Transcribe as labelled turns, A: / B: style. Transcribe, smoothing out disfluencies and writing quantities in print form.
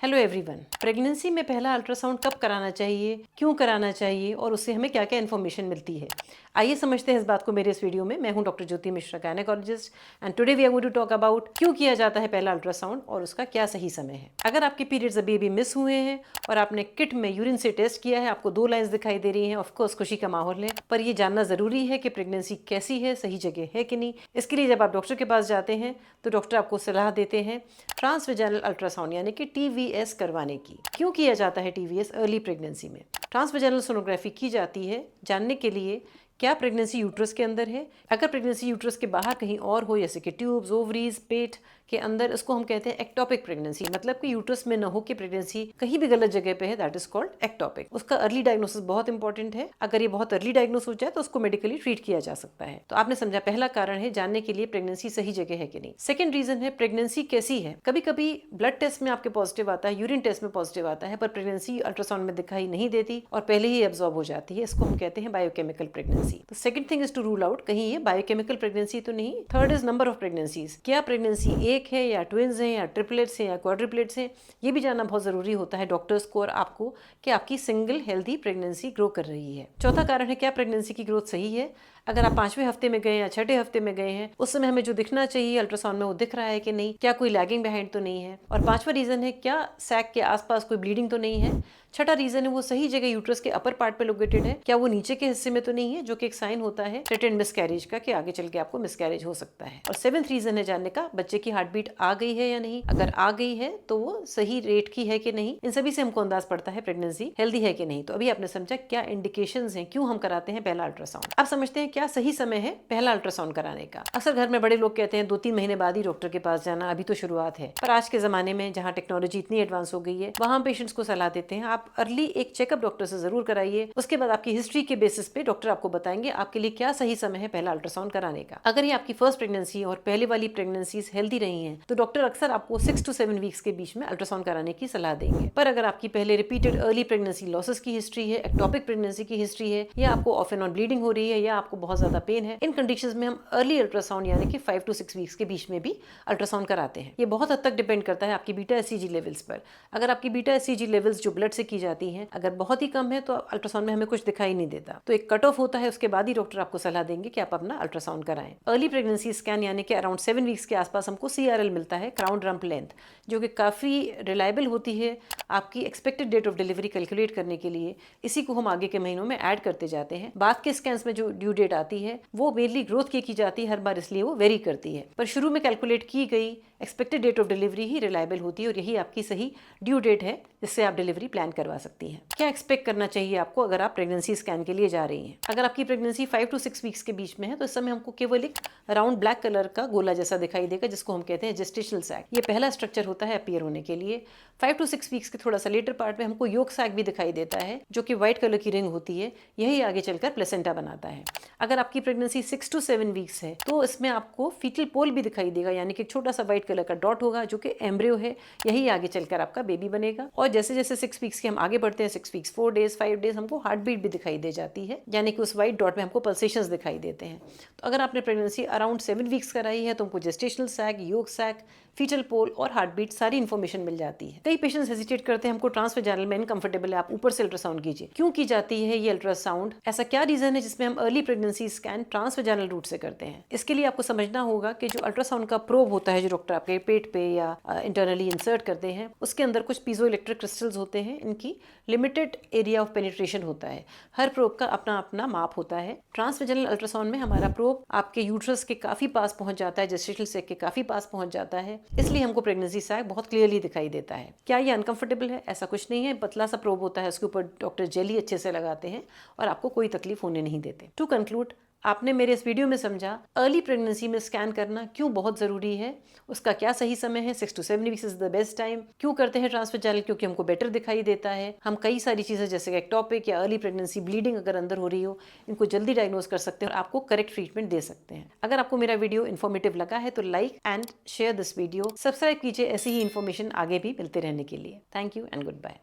A: Hello everyone. Pregnancy में पहला ultrasound कब कराना चाहिए, क्यों कराना चाहिए और उससे हमें क्या क्या इन्फॉर्मेशन मिलती है, आइए समझते हैं इस बात को मेरे इस वीडियो में। मैं हूं doctor Jyoti Mishra, gynaecologist, and today we are going to talk about क्यों किया जाता है पहला अल्ट्रासाउंड और उसका क्या सही समय है। अगर आपके पीरियड्स अभी मिस हुए हैं और आपने किट में यूरिन से टेस्ट किया है, आपको 2 लाइन्स दिखाई दे रही हैं, ऑफकोर्स खुशी का माहौल है, पर यह जानना जरूरी है कि प्रेगनेंसी कैसी है, सही जगह है कि नहीं। इसके लिए जब आप डॉक्टर के पास जाते हैं तो डॉक्टर आपको सलाह देते हैं ट्रांसवेजाइनल अल्ट्रासाउंड यानी कि TVS करवाने की। क्यों किया जाता है TVS अर्ली प्रेगनेंसी में? ट्रांसवेजाइनल सोनोग्राफी की जाती है जानने के लिए क्या प्रेगनेंसी यूट्रस के अंदर है। अगर प्रेगनेंसी यूट्रस के बाहर कहीं और हो, जैसे कि ट्यूब्स, ओवरीज, पेट के अंदर, इसको हम कहते हैं एक्टोपिक प्रेगनेंसी, मतलब कि यूट्रस में न हो कि प्रेगनेंसी कहीं भी गलत जगह पे है, दैट इज कॉल्ड एक्टोपिक। उसका अर्ली डायग्नोसिस बहुत इंपॉर्टेंट है। अगर ये बहुत अर्ली डायग्नोस हो जाए तो उसको मेडिकली ट्रीट किया जा सकता है। तो आपने समझा, पहला कारण है जानने के लिए प्रेगनेंसी सही जगह है कि नहीं। सेकंड रीजन है प्रेगनेंसी कैसी है। कभी कभी ब्लड टेस्ट में आपके पॉजिटिव आता है, यूरिन टेस्ट में पॉजिटिव आता है, पर प्रेगनेंसी अल्ट्रासाउंड में दिखाई नहीं देती और पहले ही एब्जॉर्ब हो जाती है। इसको हम कहते हैं बायोकेमिकल प्रेगनेंसी। तो second thing is to rule out कहीं ये बायोकेमिकल प्रेगनेंसी तो नहीं। Third is number of pregnancies. क्या प्रेगनेंसी एक है या ट्विंस हैं या ट्रिपलेट्स हैं या क्वाड्रिपलेट्स हैं, ये भी जानना बहुत जरूरी होता है डॉक्टर्स को और आपको कि आपकी सिंगल हेल्दी प्रेगनेंसी ग्रो कर रही है। चौथा कारण है क्या प्रेगनेंसी की ग्रोथ सही है। अगर आप 5वें हफ्ते में गए या 6ठे हफ्ते में गए हैं, उस समय हमें जो दिखना चाहिए अल्ट्रासाउंड में वो दिख रहा है कि नहीं, क्या कोई लैगिंग बिहाइंड तो नहीं है। और 5वां रीजन है क्या सैक के आसपास कोई ब्लीडिंग तो नहीं है। छठा रीजन है वो सही जगह यूट्रस के अपर पार्ट पे लोकेटेड है, क्या वो नीचे के हिस्से में तो नहीं है, जो कि एक साइन होता है थ्रेटेंड मिसकैरेज का कि आगे चल के आपको मिसकैरेज हो सकता है। और 7th रीजन है जानने का बच्चे की हार्ट बीट आ गई है या नहीं। अगर आ गई है तो वो सही रेट की है कि नहीं। इन सभी से हमको अंदाज पड़ता है प्रेगनेंसी हेल्दी है कि नहीं। तो अभी आपने समझा क्या इंडिकेशंस हैं, क्यों हम कराते हैं पहला अल्ट्रासाउंड। अब समझते हैं क्या सही समय है पहला अल्ट्रासाउंड कराने का। अक्सर घर में बड़े लोग कहते हैं 2-3 महीने बाद ही डॉक्टर के पास जाना, अभी तो शुरुआत है। पर आज के जमाने में जहाँ टेक्नोलॉजी इतनी एडवांस हो गई है, वहाँ पेशेंट्स को सलाह देते हैं आप अर्ली एक चेकअप डॉक्टर से जरूर कराइए। उसके बाद आपकी हिस्ट्री के बेसिस पे डॉक्टर आपको बताएंगे आपके लिए क्या सही समय है पहला अल्ट्रासाउंड कराने का। अगर ये आपकी फर्स्ट प्रेगनेंसी और पहले वाली प्रेगनेंसीज हेल्दी रही हैं तो डॉक्टर अक्सर आपको 6 to 7 वीक्स के बीच में अल्ट्रासाउंड कराने की सलाह देंगे। पर अगर आपकी पहले रिपीटेड अर्ली प्रेगनेंसी लॉसेस की हिस्ट्री है, एक्टोपिक प्रेगनेंसी की हिस्ट्री है, या आपको ऑफ एंड ऑन ब्लीडिंग हो रही है, या आपको बहुत ज्यादा पेन है, इन कंडीशंस में हम अर्ली अल्ट्रासाउंड यानी कि 5 to 6 वीक्स के बीच में भी अल्ट्रासाउंड कराते हैं। ये बहुत हद तक डिपेंड करता है आपकी बीटा एससीजी लेवल्स पर। अगर आपकी बीटा एससीजी लेवल्स जो ब्लड से की जाती हैं अगर बहुत ही कम है तो अल्ट्रासाउंड में हमें कुछ दिखाई नहीं देता। तो एक कट ऑफ होता है, उसके बाद ही डॉक्टर आपको सलाह देंगे कि आप अपना अल्ट्रासाउंड कराएं। अर्ली प्रेगनेंसी स्कैन यानी कि अराउंड 7 वीक्स के आसपास हमको CRL मिलता है, क्राउन रम्प लेंथ, जो कि काफ़ी रिलायबल होती है आपकी expected date of delivery calculate करने के लिए। इसी को हम आगे के महीनों में ऐड करते जाते हैं। बाद के स्कैन्स में जो ड्यू डेट आती है वो मेनली ग्रोथ की जाती है हर बार, इसलिए वो वेरी करती है। पर शुरू में कैलकुलेट की गई एक्सपेक्टेड डेट ऑफ डिलीवरी ही रिलायबल होती है और यही आपकी सही ड्यू डेट है जिससे आप डिलीवरी प्लान करवा सकती हैं। क्या एक्सपेक्ट करना चाहिए आपको अगर आप प्रेगनेंसी स्कैन के लिए जा रही हैं? अगर आपकी प्रेगनेंसी 5 to 6 वीक्स के बीच में है तो इस समय हमको केवल एक राउंड ब्लैक कलर का गोला जैसा दिखाई देगा जिसको हम कहते हैं जेस्टेशनल सैक। ये पहला स्ट्रक्चर होता है अपीयर होने के लिए। 5 to 6 वीक्स के थोड़ा सा लेटर पार्ट में हमको योक सैक भी दिखाई देता है जो कि व्हाइट कलर की रिंग होती है, यही आगे चलकर प्लेसेंटा बनाता है। अगर आपकी प्रेगनेंसी 6 to 7 वीक्स है तो इसमें आपको फीटल पोल भी दिखाई देगा, यानी कि छोटा सा व्हाइट कलर का डॉट होगा जो कि एम्ब्रियो है, यही आगे चलकर आपका बेबी बनेगा। और जैसे जैसे 6 वीक्स के हम आगे बढ़ते हैं, 6 वीक्स 4 डेज 5 डेज, हमको हार्ट बीट भी दिखाई दे जाती है, यानी कि उस व्हाइट डॉट में हमको पल्सेशंस दिखाई देते हैं। तो अगर आपने प्रेगनेंसी अराउंड 7 वीक्स कराई है तो हमको gestational sac, yolk sac, foetal pole और हार्ट बीट सारी इन्फॉर्मेशन मिल जाती है। कई पेशेंट्स हेजिटेट करते हैं हमको ट्रांसवेजाइनल में इनकंफर्टेबल है, आप ऊपर से अल्ट्रासाउंड कीजिए। क्यों की जाती है ये अल्ट्रासाउंड? ऐसा क्या रीजन है जिसमें हम early pregnancy scan transvaginal route से करते हैं? इसके लिए आपको समझना होगा कि जो अल्ट्रासाउंड का प्रोब होता है जो डॉक्टर आपके पेट पे या इंटरनली इंसर्ट करते हैं, उसके अंदर कुछ पीजो इलेक्ट्रिक क्रिस्टल्स होते हैं। इनकी लिमिटेड एरिया ऑफ पेनिट्रेशन होता है। हर प्रोब का अपना अपना माप होता है। ट्रांसवेजाइनल अल्ट्रासाउंड में हमारा प्रोब आपके यूट्रस के काफी पास पहुंच जाता है, जेस्टेशनल सैक के काफी पास पहुंच जाता है, इसलिए हमको प्रेगनेंसी सैक बहुत क्लियरली दिखाई देता है। क्या ये अनकंफर्टेबल है? ऐसा कुछ नहीं है। पतला सा प्रोब होता है, उसके ऊपर डॉक्टर जेली अच्छे से लगाते हैं और आपको कोई तकलीफ होने नहीं देते। टू कंक्लूड, आपने मेरे इस वीडियो में समझा अर्ली प्रेगनेंसी में स्कैन करना क्यों बहुत ज़रूरी है, उसका क्या सही समय है। 6 to 7 weeks is the best time. क्यों करते हैं ट्रांसवेजाइनल? क्योंकि हमको बेटर दिखाई देता है। हम कई सारी चीज़ें जैसे एक्टोपिक या अर्ली प्रेगनेंसी ब्लीडिंग अगर अंदर हो रही हो, इनको जल्दी डायग्नोज कर सकते हैं और आपको करेक्ट ट्रीटमेंट दे सकते हैं। अगर आपको मेरा वीडियो इन्फॉर्मेटिव लगा है तो like and share this video, subscribe कीजिए ऐसी ही इन्फॉर्मेशन आगे भी मिलते रहने के लिए। Thank you and good bye.